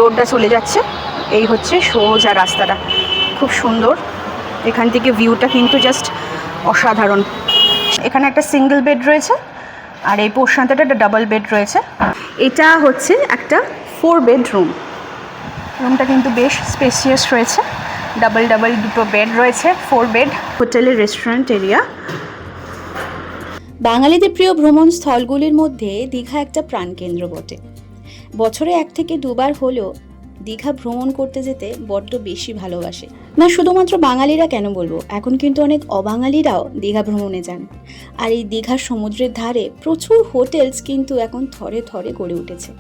রোডটা চলে যাচ্ছে। এই হচ্ছে সোজা রাস্তাটা, খুব সুন্দর। এখান থেকে ভিউটা কিন্তু জাস্ট অসাধারণ। এখানে একটা সিঙ্গেল বেড রয়েছে, আর এই পোর্শনটাতে একটা ডাবল বেড রয়েছে। এটা হচ্ছে একটা 4 বেডরুম। রুমটা কিন্তু বেশ স্পেসিয়াস রয়েছে, ডাবল দুটো বেড রয়েছে, 4 বেড। হোটেলের রেস্টুরেন্ট এরিয়া। বাঙালিদের প্রিয় ভ্রমণ স্থলগুলির মধ্যে দীঘা একটা প্রাণকেন্দ্র বটে। বছরে 1 থেকে 2 বার হলেও দীঘা ভ্রমণ করতে যেতে বড্ড বেশি ভালোবাসে। না শুধুমাত্র বাঙালিরা কেন বলবো, এখন কিন্তু অনেক অবাঙালিরাও দীঘা ভ্রমণে যান। আর এই দীঘার সমুদ্রের ধারে প্রচুর হোটেলস কিন্তু এখন থরে থরে গড়ে উঠেছে।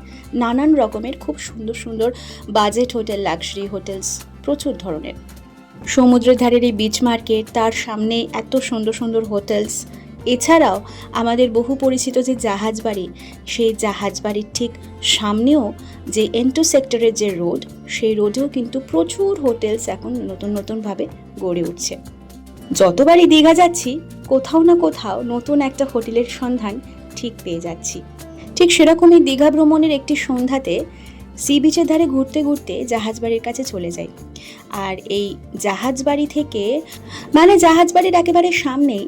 নানান রকমের খুব সুন্দর সুন্দর বাজেট হোটেল, লাক্সারি হোটেলস প্রচুর ধরনের। সমুদ্রের ধারের এই বিচ মার্কেট, তার সামনে এত সুন্দর সুন্দর হোটেলস। এছাড়াও আমাদের বহু পরিচিত যে জাহাজ বাড়ি, সেই জাহাজ বাড়ির ঠিক সামনেও যে N2 সেক্টরের যে রোড, সেই রোডেও কিন্তু প্রচুর হোটেলস এখন নতুন নতুনভাবে গড়ে উঠছে। যতবারই দীঘা যাচ্ছি, কোথাও না কোথাও নতুন একটা হোটেলের সন্ধান ঠিক পেয়ে যাচ্ছি। ঠিক সেরকমই দীঘা ভ্রমণের একটি সন্ধ্যাতে সি বিচের ধারে ঘুরতে ঘুরতে জাহাজবাড়ির কাছে চলে যাই। আর এই জাহাজবাড়ি থেকে, মানে জাহাজবাড়ির একেবারে সামনেই,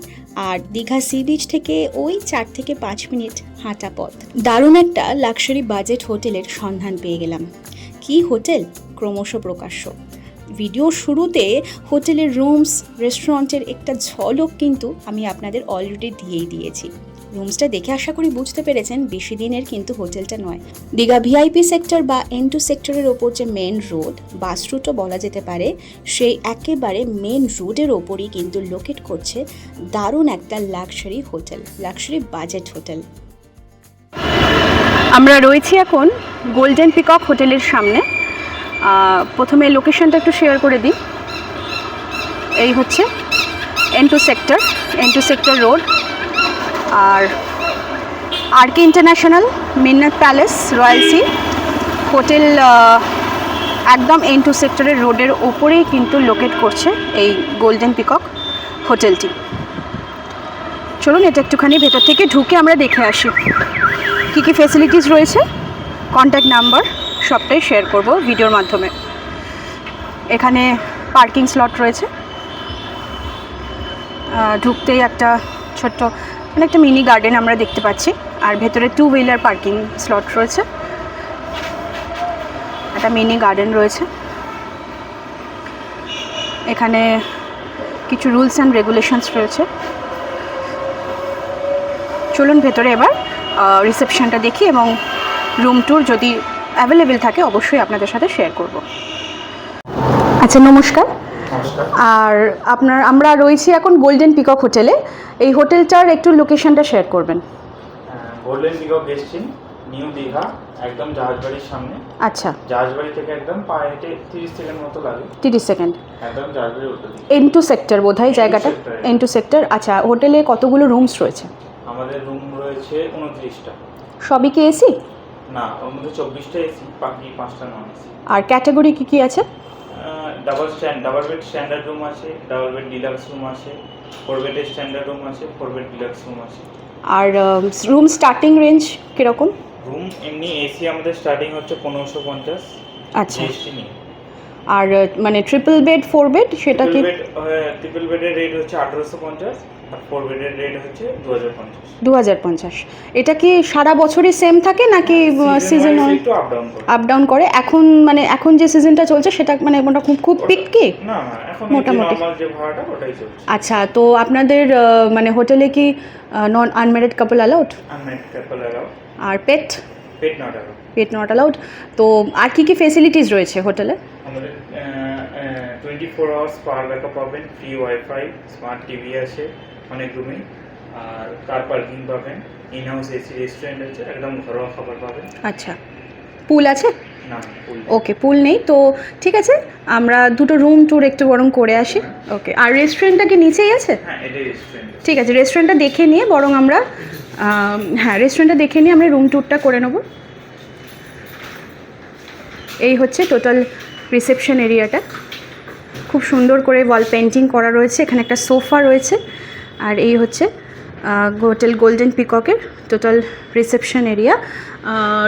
আর দীঘা সি বিচ থেকে ওই 4 থেকে 5 মিনিট হাঁটা পথ, দারুণ একটা লাক্সারি বাজেট হোটেলের সন্ধান পেয়ে গেলাম। কি হোটেল, ক্রমশ প্রকাশ্য। ভিডিওর শুরুতে হোটেলের রুমস, রেস্টুরেন্টের একটা ঝলক কিন্তু আমি আপনাদের অলরেডি দিয়েই দিয়েছি। রুমসটা দেখে আশা করি বুঝতে পেরেছেন বেশি দিনের কিন্তু হোটেলটা নয়। দীঘা ভিআইপি সেক্টর বা N2 সেক্টরের ওপর যে মেন রোড, বাস রুটও বলা যেতে পারে, সেই একেবারে মেন রোডের ওপরই কিন্তু লোকেট করছে দারুণ একটা luxury hotel, luxury budget hotel. আমরা রয়েছি এখন গোল্ডেন পিকক হোটেলের সামনে। প্রথমে লোকেশনটা একটু শেয়ার করে দিই। এই হচ্ছে N2 সেক্টর রোড, আর RK international, Minnat palace, royal sea hotel একদম N2 সেক্টরের রোডের ওপরেই কিন্তু লোকেট করছে এই গোল্ডেন পিকক হোটেলটি। চলুন এটা একটুখানি ভেতর থেকে ঢুকে আমরা দেখে আসি কী কী ফেসিলিটিস রয়েছে। কন্ট্যাক্ট নাম্বার সবটাই শেয়ার করব ভিডিওর মাধ্যমে। এখানে পার্কিং স্লট রয়েছে, ঢুকতেই একটা ছোট্ট মানে একটা মিনি গার্ডেন আমরা দেখতে পাচ্ছি, আর ভেতরে 2 হুইলার পার্কিং স্লট রয়েছে, একটা মিনি গার্ডেন রয়েছে। এখানে কিছু রুলস অ্যান্ড রেগুলেশনস রয়েছে। চলুন ভেতরে এবার রিসেপশনটা দেখি, এবং রুম ট্যুর যদি অ্যাভেলেবেল থাকে অবশ্যই আপনাদের সাথে শেয়ার করব। আচ্ছা, নমস্কার। আর আমরা রয়েছি এখন গোল্ডেন পিকক হোটেলে। এই হোটেলটার একটু লোকেশনটা শেয়ার করবেন। Golden peacock guest in, new Digha, একদম জাহাজবাড়ির সামনে। আচ্ছা, জাহাজবাড়ি থেকে একদম পায়ে হেঁটে 30 সেকেন্ড মতো লাগে। 30 সেকেন্ড। একদম জাহাজবাড়ির উত্তর দিকে। N2 সেক্টর বোধহয় জায়গাটা, N2 সেক্টর। আচ্ছা, হোটেলে কতগুলো রুমস রয়েছে? আমাদের রুম রয়েছে 29টা। সবই কি এসি? না, ওর মধ্যে 24টা এসি, বাকি 5টা নন এসি। আর ক্যাটাগরি কি কি আছে? ডাবল বেড স্ট্যান্ডার্ড রুম আছে, ডাবল বেড ডিলাক্স রুম আছে, 4 বেডের স্ট্যান্ডার্ড রুম আছে, 4 বেড ডিলাক্স রুম আছে। আর রুম স্টার্টিং রেঞ্জ কিরকম? রুম এমনি এসি আমাদের স্টার্টিং হচ্ছে 1550। আচ্ছা, জিএসটি নিয়ে। আর মানে ট্রিপল বেড, 4 বেড সেটা কি? ট্রিপল বেডের রেট হচ্ছে 1850, আর 4 বেডের রেট হচ্ছে 2050। 2050। এটা কি সারা বছরই সেম থাকে নাকি সিজন একটু আপ ডাউন করে? এখন যে সিজনটা চলছে সেটা মানে ওটা খুব পিক কি? না, এখন মোটামুটি নরমাল যে ভাড়াটা ওটাই চলছে। আচ্ছা, তো আপনাদের মানে হোটেলে কি non unmarried couple allowed? Unmarried couple allowed. আর pet not allowed. Pet not allowed. তো আর কি কি ফেসিলিটিস রয়েছে হোটেলে? আমাদের 24 আওয়ার্স পাওয়ার ব্যাকআপ পাবেন, ফ্রি ওয়াইফাই, স্মার্ট টিভি আছে অনেক রুমে, আর কার পার্কিং পাবেন, ইন হাউস এসি রেস্টুরেন্ট আছে, একদম ঘরোয়া খাবার পাবেন। আচ্ছা, পুল আছে? না, পুল। ওকে, পুল নেই। তো ঠিক আছে, আমরা দুটো রুম ট্যুর একটু বরং করে আসি। ওকে, আর রেস্টুরেন্টটা কি নিচেই আছে? হ্যাঁ, এটাই রেস্টুরেন্ট। ঠিক আছে, রেস্টুরেন্টটা দেখে নিয়ে বরং আমরা রেস্টুরেন্টটা দেখে নিয়ে আমরা রুম ট্যুরটা করে নেব। এই হচ্ছে টোটাল রিসেপশন এরিয়াটা, খুব সুন্দর করে ওয়াল পেন্টিং করা রয়েছে। এখানে একটা সোফা রয়েছে, আর এই হচ্ছে হোটেল গোল্ডেন পিককের টোটাল রিসেপশন এরিয়া।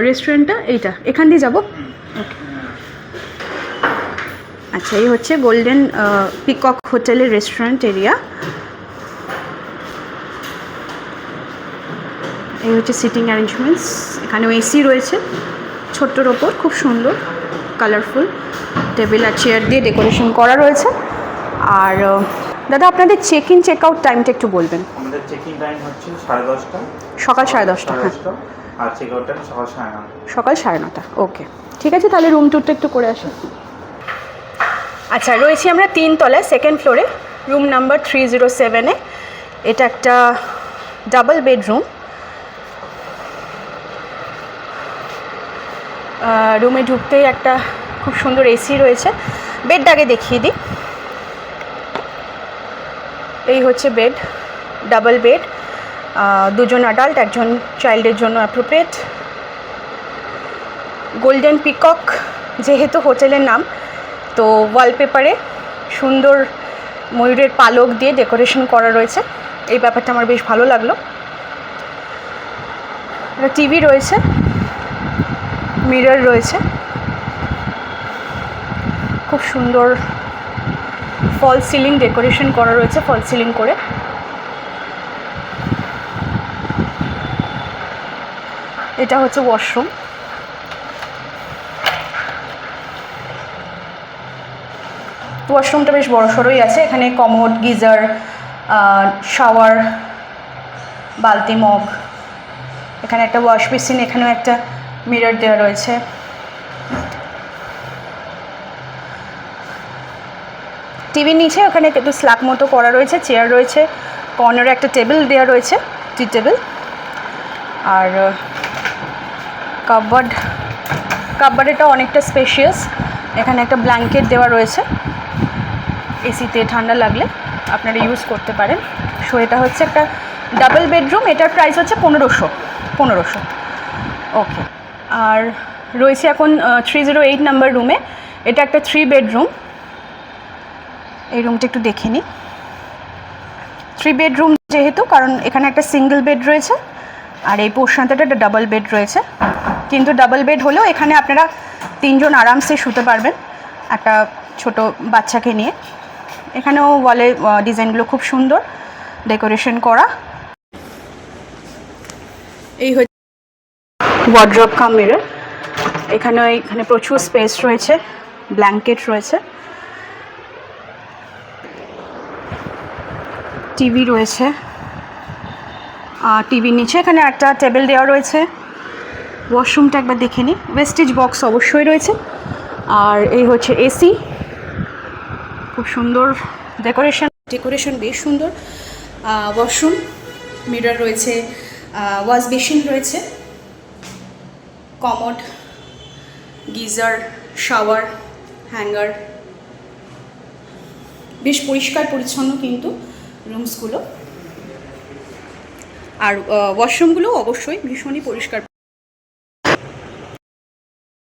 রেস্টুরেন্টটা এইটা, এখান দিয়ে যাবো। ওকে, আচ্ছা, এই হচ্ছে গোল্ডেন পিকক হোটেলের রেস্টুরেন্ট এরিয়া। এই হচ্ছে সিটিং অ্যারেঞ্জমেন্টস, এখানেও এসি রয়েছে ছোট্টর ওপর, খুব সুন্দর কালারফুল টেবিল আর চেয়ার দিয়ে ডেকোরেশন করা রয়েছে। আর দাদা আপনাদের চেক ইন চেক আউট টাইমটা একটু বলবেন। আমাদের চেক ইন টাইম হচ্ছে 10:30টা, সকাল 10:30, হ্যাঁ, আর চেক আউট টাইম সকাল 9:30। সকাল 9:30, ওকে ঠিক আছে। তাহলে রুম ট্যুরটা একটু করে আসুন। আচ্ছা, রয়েছি আমরা 3 তলায়, সেকেন্ড ফ্লোরে, রুম নাম্বার 307-এ। এটা একটা ডাবল বেডরুম। রুমে ঢুকতেই একটা খুব সুন্দর এসি রয়েছে। বেডটা আগে দেখিয়ে দিই। এই হচ্ছে বেড, ডাবল বেড, 2জন অ্যাডাল্ট, 1জন চাইল্ডের জন্য অ্যাপ্রোপ্রিয়েট। গোল্ডেন পিকক যেহেতু হোটেলের নাম, তো ওয়ালপেপারে সুন্দর ময়ূরের পালক দিয়ে ডেকোরেশন করা রয়েছে। এই ব্যাপারটা আমার বেশ ভালো লাগলো। টিভি রয়েছে, মিরর রয়েছে, খুব সুন্দর ফল সিলিং ডেকোরেশন করা রয়েছে, ফল সিলিং করে। এটা হচ্ছে ওয়াশরুম। ওয়াশরুমটা বেশ বড়সড়ই আছে, এখানে কমোড, গিজার, শাওয়ার, বালতি, মগ, এখানে একটা ওয়াশ বেসিন, এখানেও একটা মিরর দেওয়া রয়েছে। টিভির নিচে ওখানে একটু স্ল্যাব মতো করা রয়েছে, চেয়ার রয়েছে, কর্নারে একটা টেবিল দেওয়া রয়েছে, টি টেবিল। আর কাপবোর্ডটা অনেকটা স্পেশিয়াস, এখানে একটা ব্ল্যাঙ্কেট দেওয়া রয়েছে, এসিতে ঠান্ডা লাগলে আপনারা ইউজ করতে পারেন। সো এটা হচ্ছে একটা ডাবল বেডরুম, এটার প্রাইস হচ্ছে 1500। ওকে, আর রয়েছে এখন 308 নাম্বার রুমে। এটা একটা 3 বেডরুম। এই রুমটা একটু দেখে নিই। 3 বেডরুম যেহেতু, কারণ এখানে একটা সিঙ্গেল বেড রয়েছে আর এই পোর্শনটাতে একটা ডাবল বেড রয়েছে। কিন্তু ডাবল বেড হলেও এখানে আপনারা 3জন আরামসে শুতে পারবেন একটা ছোট বাচ্চাকে নিয়ে। এখানেও ওয়ালে ডিজাইনগুলো খুব সুন্দর ডেকোরেশন করা। এই হচ্ছে ওয়ার্ড্রপ কাম মিরর। এখানে প্রচুর স্পেস রয়েছে, ব্ল্যাঙ্কেট রয়েছে, টিভি রয়েছে, টিভির নিচে এখানে একটা টেবিল দেওয়া রয়েছে। ওয়াশরুমটা একবার দেখে নিই, ওয়েস্টেজ বক্স অবশ্যই রয়েছে। আর এই হচ্ছে এসি, খুব সুন্দর ডেকোরেশন বেশ সুন্দর। ওয়াশরুম, মিরর রয়েছে, ওয়াশ বেসিন রয়েছে, কমোড, গিজার, শাওয়ার, হ্যাঙ্গার, বেশ পরিষ্কার পরিচ্ছন্ন কিন্তু রুমসগুলো। আর ওয়াশরুমগুলো অবশ্যই ভীষণই পরিষ্কার।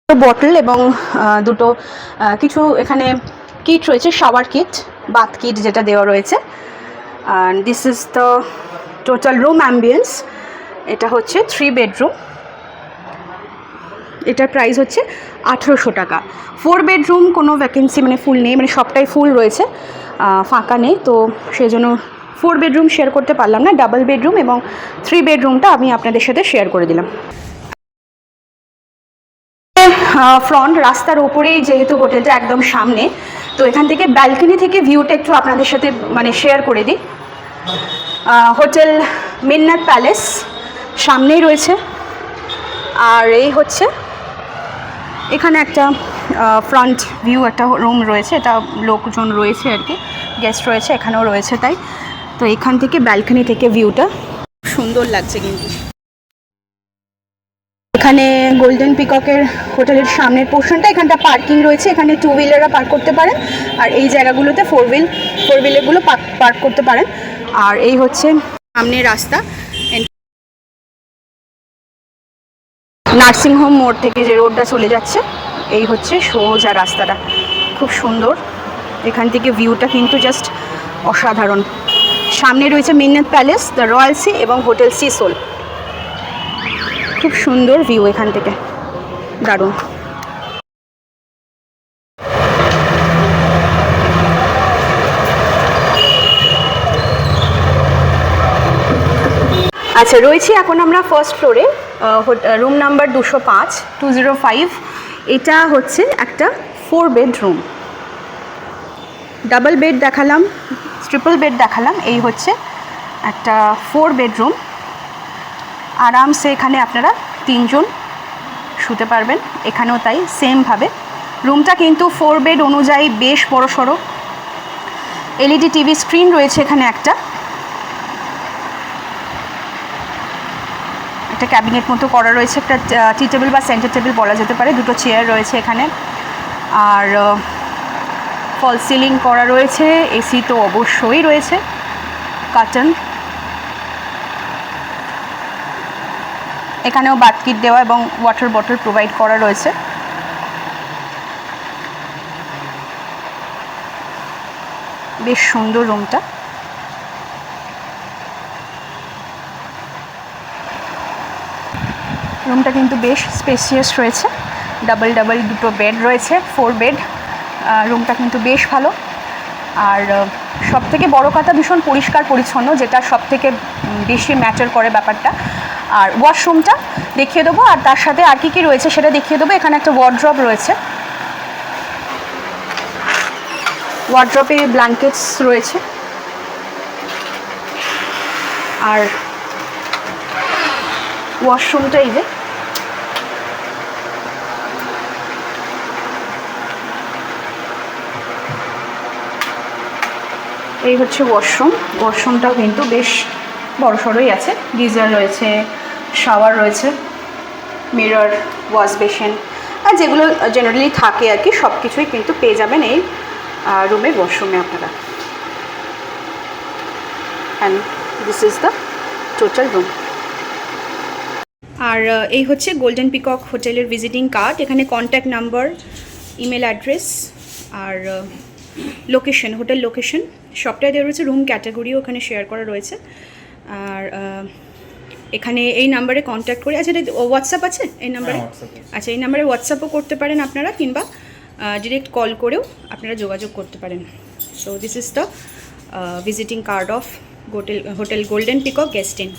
বটল এবং দুটো কিছু এখানে কিট রয়েছে, শাওয়ার কিট, বাথ কিট যেটা দেওয়া রয়েছে। And this is the total room ambience. এটা হচ্ছে 3 বেডরুম। এটার প্রাইস হচ্ছে 1800 টাকা। 4 বেডরুম কোনো ভ্যাকেন্সি মানে ফুল নেই, মানে সবটাই ফুল রয়েছে, ফাঁকা নেই, তো সেই জন্য 4 বেডরুম শেয়ার করতে পারলাম না। ডাবল বেডরুম এবং 3 বেডরুমটা আমি আপনাদের সাথে শেয়ার করে দিলাম। ফ্রন্ট রাস্তার ওপরেই যেহেতু হোটেলটা একদম সামনে, তো এখান থেকে ব্যালকনি থেকে ভিউটা একটু আপনাদের সাথে মানে শেয়ার করে দিই। হোটেল মিন্নাত প্যালেস সামনেই রয়েছে। আর এই হচ্ছে এখানে একটা ফ্রন্ট ভিউ, একটা রুম রয়েছে, এটা লোকজন রয়েছে আর কি, গেস্ট রয়েছে, এখানেও রয়েছে, তাই তো এখান থেকে ব্যালকনি থেকে ভিউটা সুন্দর লাগছে। কিন্তু এখানে গোল্ডেন পিককের হোটেলের সামনের পোর্শনটা, এখানটা পার্কিং রয়েছে, এখানে 2 হুইলাররা পার্ক করতে পারেন, আর এই জায়গাগুলোতে 4 হুইলারগুলো পার্ক করতে পারেন। আর এই হচ্ছে সামনের রাস্তা, নার্সিংহোম মোড় থেকে যে রোডটা চলে যাচ্ছে, এই হচ্ছে সোজা রাস্তাটা, খুব সুন্দর। এখান থেকে ভিউটা কিন্তু জাস্ট অসাধারণ। সামনে রয়েছে Minnat Palace, the Royal Sea এবং হোটেল সিসোল। খুব সুন্দর ভিউ এখান থেকে, দারুণ। আচ্ছা, রয়েছি এখন আমরা ফার্স্ট ফ্লোরে, রুম নাম্বার 205, 205। এটা হচ্ছে একটা 4 বেডরুম। ডাবল বেড দেখালাম, ট্রিপল বেড দেখালাম, এই হচ্ছে একটা 4 বেডরুম। আরামসে এখানে আপনারা 3 জন শুতে পারবেন, এখানেও তাই সেমভাবে। রুমটা কিন্তু 4 বেড অনুযায়ী বেশ বড় সড়ো। এলইডি টিভি স্ক্রিন রয়েছে এখানে একটা ক্যাবিনেট মতো করা রয়েছে, একটা টি টেবিল বা সেন্টার টেবিল বলা যেতে পারে, 2টো চেয়ার রয়েছে এখানে। আর ফল সিলিং করা রয়েছে, এসি তো অবশ্যই রয়েছে, কার্টন। এখানেও বাথ কিট দেওয়া এবং ওয়াটার বটল প্রোভাইড করা রয়েছে। বেশ সুন্দর রুমটা। রুমটা কিন্তু বেশ স্পেসিয়াস রয়েছে, ডাবল 2টো বেড রয়েছে, 4 বেড। রুমটা কিন্তু বেশ ভালো। আর সবথেকে বড় কথা, ভীষণ পরিষ্কার পরিচ্ছন্ন, যেটা সবথেকে বেশি ম্যাটার করে ব্যাপারটা। আর ওয়াশরুমটা দেখিয়ে দেবো, আর তার সাথে আর কি রয়েছে সেটা দেখিয়ে দেবো। এখানে একটা ওয়ার্ড্রপ রয়েছে, ওয়ার্ড্রপে ব্ল্যাঙ্কেটস রয়েছে। আর ওয়াশরুমটা এই যে, এই হচ্ছে ওয়াশরুম। ওয়াশরুমটাও কিন্তু বেশ বড় সড়োই আছে, গিজার রয়েছে, শাওয়ার রয়েছে, মিরর, ওয়াশ বেসিন, আর যেগুলো জেনারেলি থাকে আর কি, সব কিছুই কিন্তু পেয়ে যাবেন এই রুমের ওয়াশরুমে আপনারা। And this is the total room. আর এই হচ্ছে গোল্ডেন পিকক হোটেলের ভিজিটিং কার্ড। এখানে কন্ট্যাক্ট নাম্বার, ইমেল অ্যাড্রেস আর লোকেশন, হোটেল লোকেশন সবটাই দেওয়া রয়েছে। রুম ক্যাটাগরিও ওখানে শেয়ার করা রয়েছে। আর এখানে এই নাম্বারে কন্ট্যাক্ট করে, আচ্ছা এটা হোয়াটসঅ্যাপ আছে এই নাম্বারে? আচ্ছা, এই নাম্বারে হোয়াটসঅ্যাপও করতে পারেন আপনারা, কিংবা ডিরেক্ট কল করেও আপনারা যোগাযোগ করতে পারেন। So this is the visiting card of hotel golden peacock guest in.